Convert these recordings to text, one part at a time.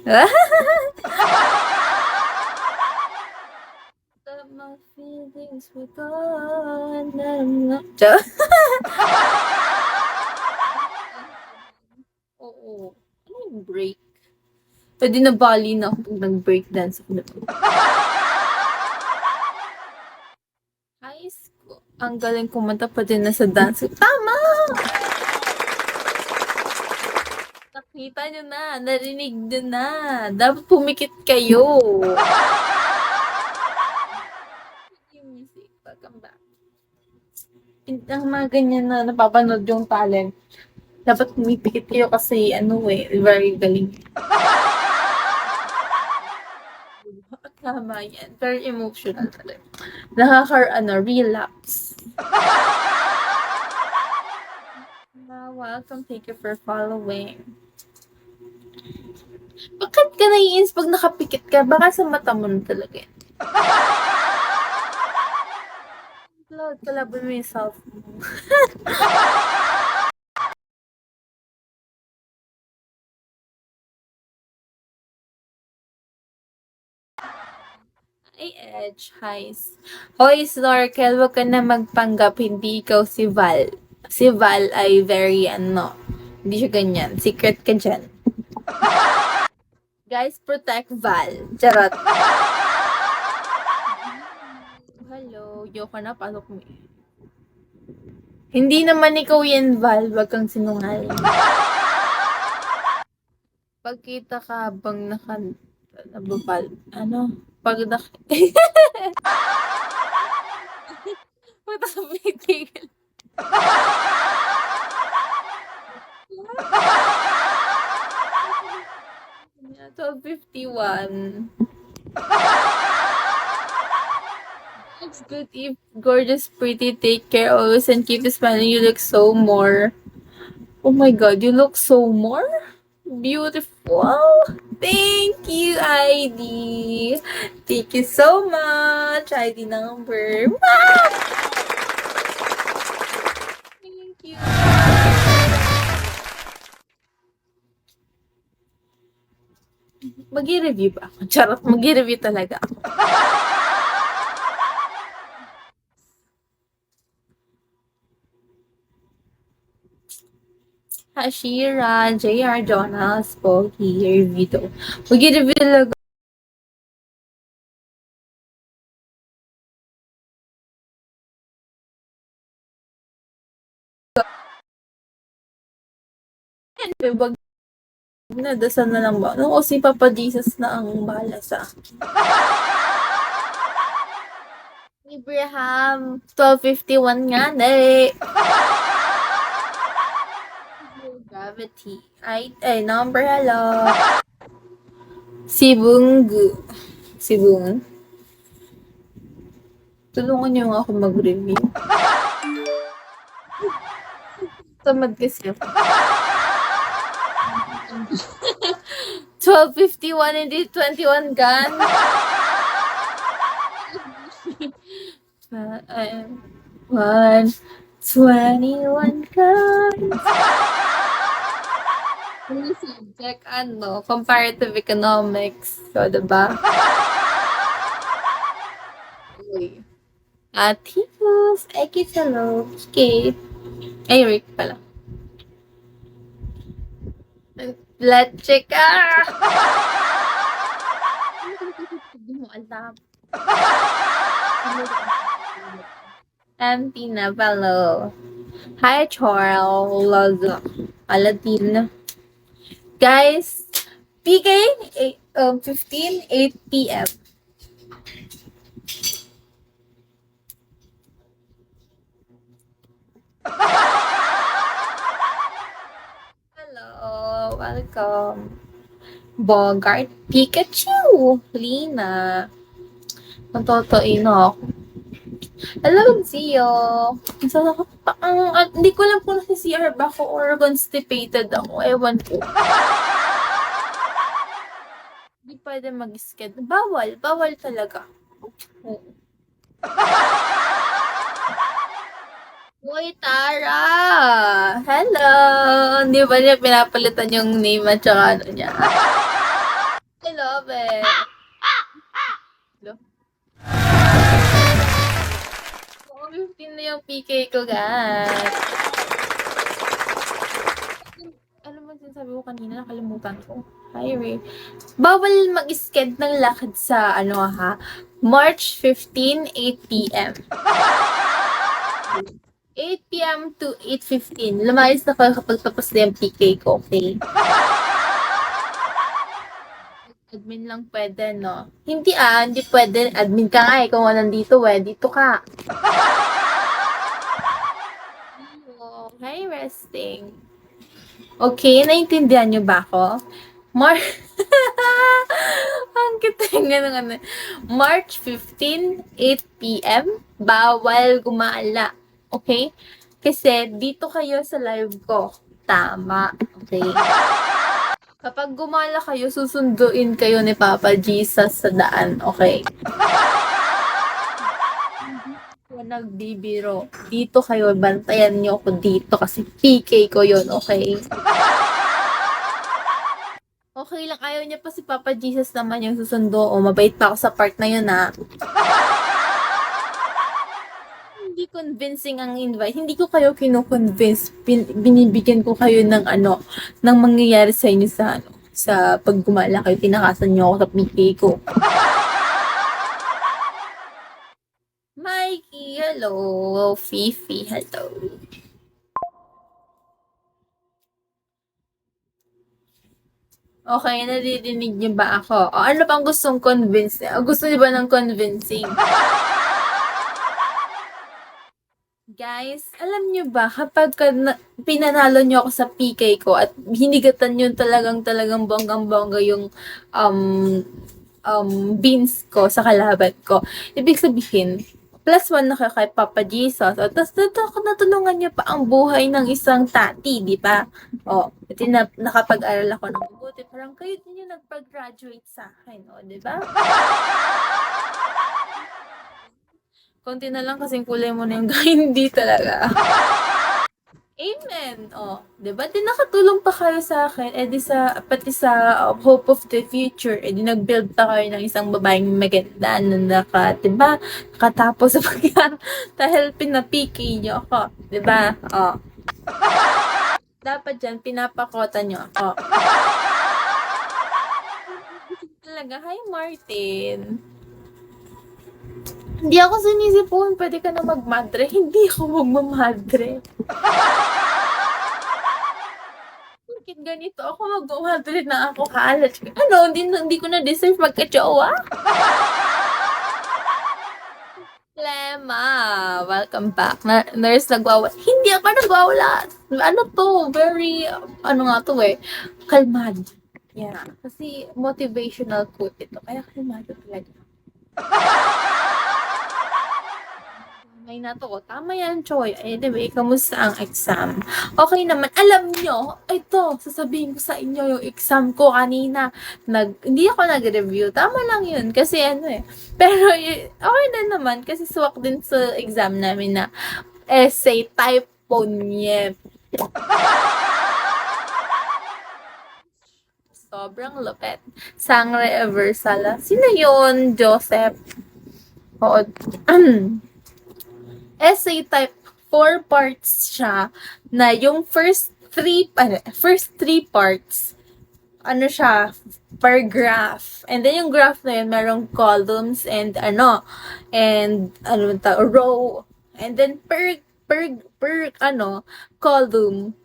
My feelings were gone. Tiyo. Oo. Ano yung break? Pwede na bali na ako pag nag-breakdance ako na. High school. Ang galing kumanta pa din na sa dance. Tama! Nakita nyo na. Narinig nyo na. Dapat pumikit kayo. Music. Welcome back. Ang mga ganyan na napapanood yung talent. Dapat pumipikit kayo kasi very galing. Tama yan. Very emotional talaga. Relapse. Welcome. Thank you for following. Bakit ka naiinis pag nakapikit ka? Baka sa mata mo na talaga yan. Lord, kalaban mo yung self mo. Ay, Edge, highs. Hoy, Snorkel, wag ka na magpanggap, hindi ikaw si Val. Si Val ay very, hindi siya ganyan. Secret ka dyan. Guys, protect Val. Charot. Hello, yoko na, pasok mo. Hindi naman ikaw yan, Val. Wag kang sinungaling. Pagkita ka habang nababal, pag pag nakapitigil. 12:51. It's good if gorgeous, pretty, take care always and keep smiling. You look so more. Oh my god, you look so more beautiful. Thank you, ID. Thank you so much, ID number. Wow! Thank you. Mag-i-review ba ako? Charot, mag-i-review talaga ako. Hashira, JR, Jonas, Pogi, review to. Mag-i-review talaga. Wag na, dasal na lang ba? No, si Papa Jesus na ang bahala sa akin. Abraham, 12:51 nga na eh. Gravity. Ay, number, hello. Sibunggu. Sibung. Tulungan niyo nga ako mag-review. Tamad kasi ako. 12:51 hindi 21 gun. 21 guns. Yung subject, comparative economics. So, diba? Atikos, Ekitalo, Kate. Ay, Rick pala. Leche ka! Hindi mo alam. Empty na palo. Hi, Charles. Aladdin. Guys, PK, 15, 8 p.m. Hello, welcome. Bogart, Pikachu, Lina. Matotoy na ako. Hello, Zio. Hindi ko alam kung nasa CR ba ako or constipated ako. Ewan ko. Hindi pwede mag-sked. Bawal talaga. Uy, Tara! Hello! Hindi ba niya pinapalitan yung name at saka niya? Stop it. Lo. Oo, 15 na yung PK ko, guys. Ano man sinasabi ko kanina, nakalimutan ko. Hi, Ray. Bawal mag-sked ng lakad sa, March 15, 8 p.m. 8 p.m. to 8:15. Lumayas na kayo kapag tapos na yung PK ko, okay? Admin lang pwede, no? Hindi pwede. Admin ka nga eh. Kung nandito dito ka. Hi, resting. Okay, naintindihan niyo ba ako? Ang kita nga March 15, 8 p.m. Bawal gumala. Okay? Kasi dito kayo sa live ko. Tama. Okay? Kapag gumala kayo, susunduin kayo ni Papa Jesus sa daan. Okay? Kung nagbibiro, dito kayo, bantayan niyo ako dito kasi PK ko yun, okay? Okay lang, ayaw niya pa si Papa Jesus naman yung susundo. O, mabait pa ako sa part na yun, ha? Hindi convincing ang invite. Hindi ko kayo kino-convince. Binibigyan ko kayo ng ng mangyayari sa inyo sa paggumala kayo. Tinakasan niyo ako sa PK ko. Mikey, hello. Fifi, hello. Okay, nadidinig niyo ba ako? O, ano pang gustong convince? Gusto niyo ba ng convincing? Guys, alam niyo ba, kapag pinanalo niyo ako sa PK ko at hinigatan niyo talagang bonggang-bongga yung um, beans ko sa kalaban ko, ibig sabihin, +1 na kayo kay Papa Jesus. O, tapos natulungan niyo pa ang buhay ng isang tati, di ba? O, ito nakapag-aral ako ng mabuti. Parang kayo din yung nagpag-graduate sa akin, o, di ba? Konti na lang kasing kulay mo na yung hindi talaga. Amen. O, 'di ba? Di nakatulong pa kayo sa akin, pati sa hope of the future, di nag-build pa kayo ng isang babaeng maganda na 'di ba? Nakatapos sa pag dahil pinapiki niyo ako, 'di ba? O. Dapat diyan pinapakota niyo ako. Talaga, hi Martin. Hindi ako sinisipon, pwede ka na magmadre. Hindi ako magmamadre. Bakit ganito ako magmamadre na ako kalat? Ano, hindi ko na deserve magka-jowa? Lema, welcome back. Nurse hindi ako nagwawala. Ano to, very, nga to kalmado. Yeah, kasi motivational quote ito. Kaya kalmado talaga. May nato ko. Tama yan, Choy. Anyway, kamusta ang exam? Okay naman. Alam nyo, ito, sasabihin ko sa inyo yung exam ko kanina. Hindi ako nag-review. Tama lang yun. Kasi Pero, okay na naman. Kasi swak din sa exam namin na essay type ponyep. Sobrang lupet. Sangre Eversala. Sino yun, Joseph? Oo. Essay type 4 parts siya na yung first three parts siya per graph. And then yung graph na yun merong columns and row. And then per column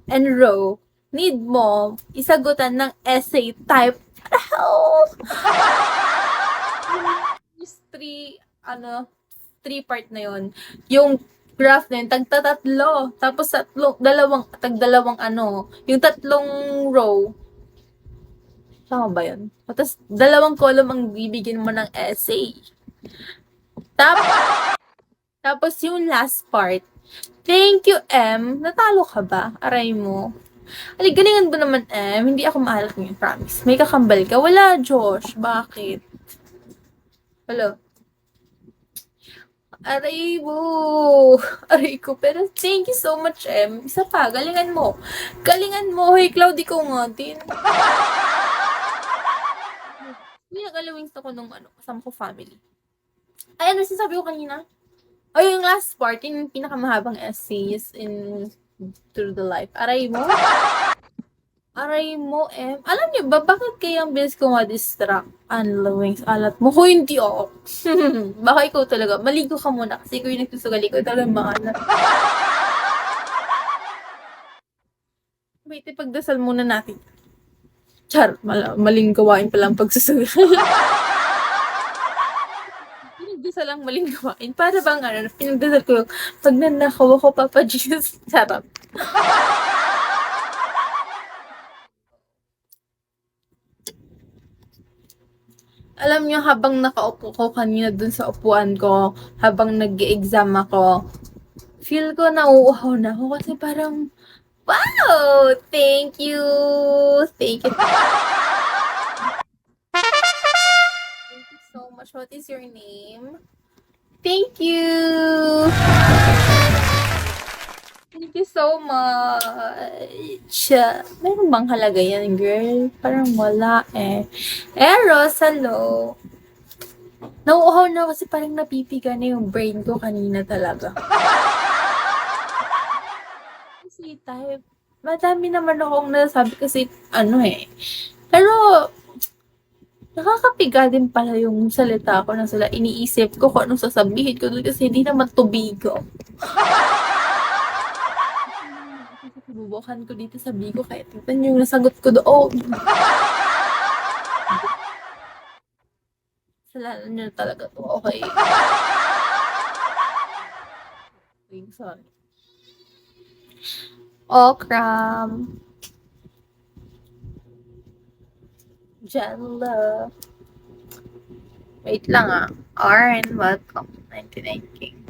and row need mo isagutan ng essay type. Three part na yon. Yung graph na yun, tagtatlo. Tapos tagdalawang yung tatlong row. Tama ba yun? Tapos, dalawang column ang bibigyan mo ng essay. Tapos, yung last part, thank you, M. Natalo ka ba? Aray mo. Galingan ba naman, M? Hindi ako maalak ngayon, promise. May kakambal ka? Wala, Josh. Bakit? Hello? Aray mo. Aray ko. Pero thank you so much, M. Isa pa, galingan mo. Galingan mo. Hey, Cloudy ko nga din. Halloween ako nung kasama ko family. Ay, ano sinasabi ko kanina? Ay, yung last part, yung pinakamahabang essays in Through the Life. Aray mo, Alam niyo ba, bakit kaya ang bilis ko ma-distract? Wings, alat mo. Kung hindi ako. Baka ikaw talaga. Maligo ka muna kasi ikaw yung nagsusugal. Ikaw talaga maalat. Wait, ipagdasal muna natin. Char, maling gawain pala ang pagsusugal. Pinagdasal ang maling gawain. Para bang pinagdasal ko yung pag nanakaw ako, Papa Jesus. Charot. Alam niyo, habang nakaupo ko kanina dun sa upuan ko, habang nag-exam ako, feel ko nauuhaw na ako kasi parang, wow! Thank you! Thank you. Thank you so much. What is your name? Thank you! Thank you so much. Meron bang halaga yan, girl? Parang wala eh. Eros, hello. Nauuhaw na kasi parang napipiga na yung brain ko kanina talaga. Kasi type, madami naman akong nasabi kasi Pero, nakakapiga din pala yung salita ko na sila. Iniisip ko kung anong sasabihin ko doon kasi hindi naman tubigo. Subukan ko dito sa Bigo kaya tingnan yung nasagot ko doon. Kasalanan niyo talaga to. Okay. Sorry. Okram. Jella. Wait lang Arn, welcome. 99 King.